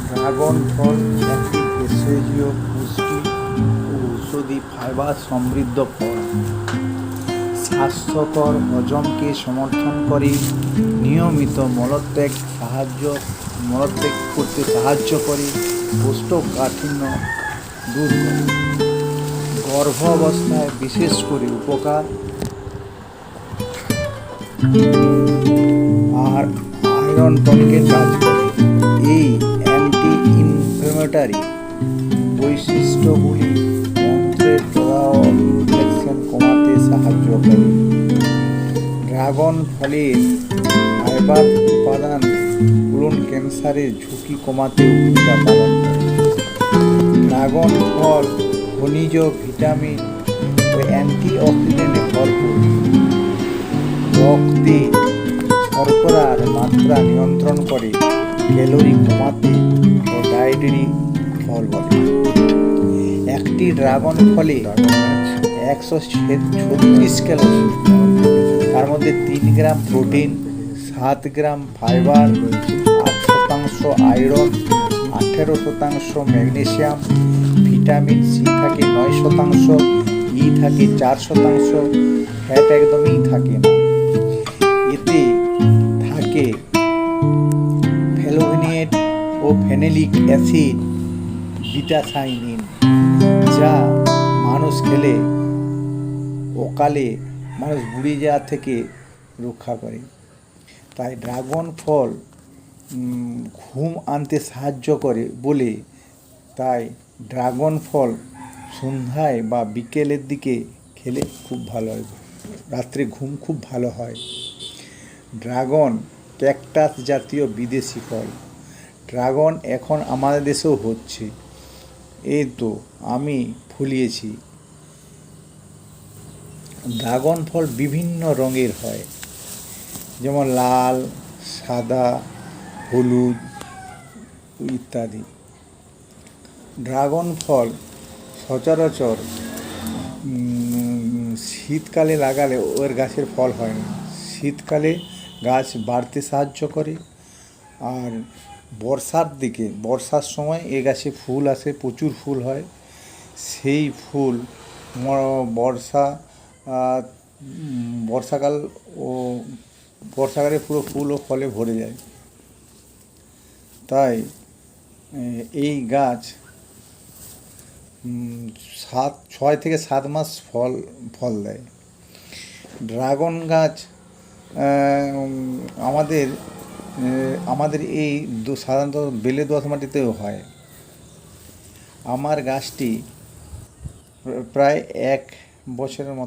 Dragon ফল একটি ভেষজীয় পুষ্টি ও ঔষধি ফাইবার সমৃদ্ধ ফল। স্বাস্থ্যকর হজমকে সমর্থন করে, নিয়মিত মলত্যাগ করতে সাহায্য করে, কোষ্ঠকাঠিন্য দূর করে, গর্ভাবস্থায় বিশেষ করে উপকার, আর আয়রন টনিকের কাজ করে। এই অ্যান্টি ইনফ্লেমেটরি বৈশিষ্ট্যগুলি অন্ত্রের প্রদাহ ইনফেকশন কমাতে সাহায্য করে। ড্রাগন ফলের ফাইবার উপাদান কোলন ক্যান্সারের ঝুঁকি কমাতেও ভূমিকা পালন করে। ড্রাগন ফল খনিজ, ভিটামিন ও অ্যান্টিঅক্সিডেন্টে ভরপুর। রক্তে শর্করার মাত্রা নিয়ন্ত্রণ করে, ক্যালোরি কমাতে ও ডায়েটারি ফল বলে। একটি ড্রাগন ফলে 136 ক্যালোরি, তার মধ্যে 3 gram protein, 7 gram fibre, 8% iron, 18% magnesium, vitamin C থাকে 9%, ই থাকে 4%, ফ্যাট একদমই থাকে না। এতে থাকে ফ্লেভোনয়েড ও ফেনোলিক অ্যাসিড, বিটা-সাইনিন, যা মানুষ খেলে অকালে মানুষ বুড়ে যাওয়া থেকে রক্ষা করে। তাই ড্রাগন ফল ঘুম আনতে সাহায্য করে বলে তাই ড্রাগন ফল সন্ধ্যায় বা বিকেলের দিকে খেলে খুব ভালো হয়, রাত্রে ঘুম খুব ভালো হয়। ড্রাগন ক্যাকটাস জাতীয় বিদেশি ফল। ড্রাগন এখন আমাদের দেশেও হচ্ছে, এই তো আমি ফলিয়েছি। ড্রাগন ফল বিভিন্ন রঙের হয়, যেমন লাল, সাদা, হলুদ ইত্যাদি। ড্রাগন ফল সচরাচর শীতকালে লাগালে ওর গাছের ফল হয় না। শীতকালে গাছ বাড়তে সাহায্য করে, আর বর্ষার সময় এ গাছে ফুল আসে, প্রচুর ফুল হয়। সেই ফুল বর্ষাকাল ও বর্ষাকালে পুরো ফুল ও ফলে ভরে যায়। তাই এই গাছ 6 থেকে 7 মাস ফল দেয়। ড্রাগন গাছ আমাদের এই সাধারণত বেলে দোআঁশ মাটিতেও হয়। আমার গাছটি প্রায় 1 বছরের মতো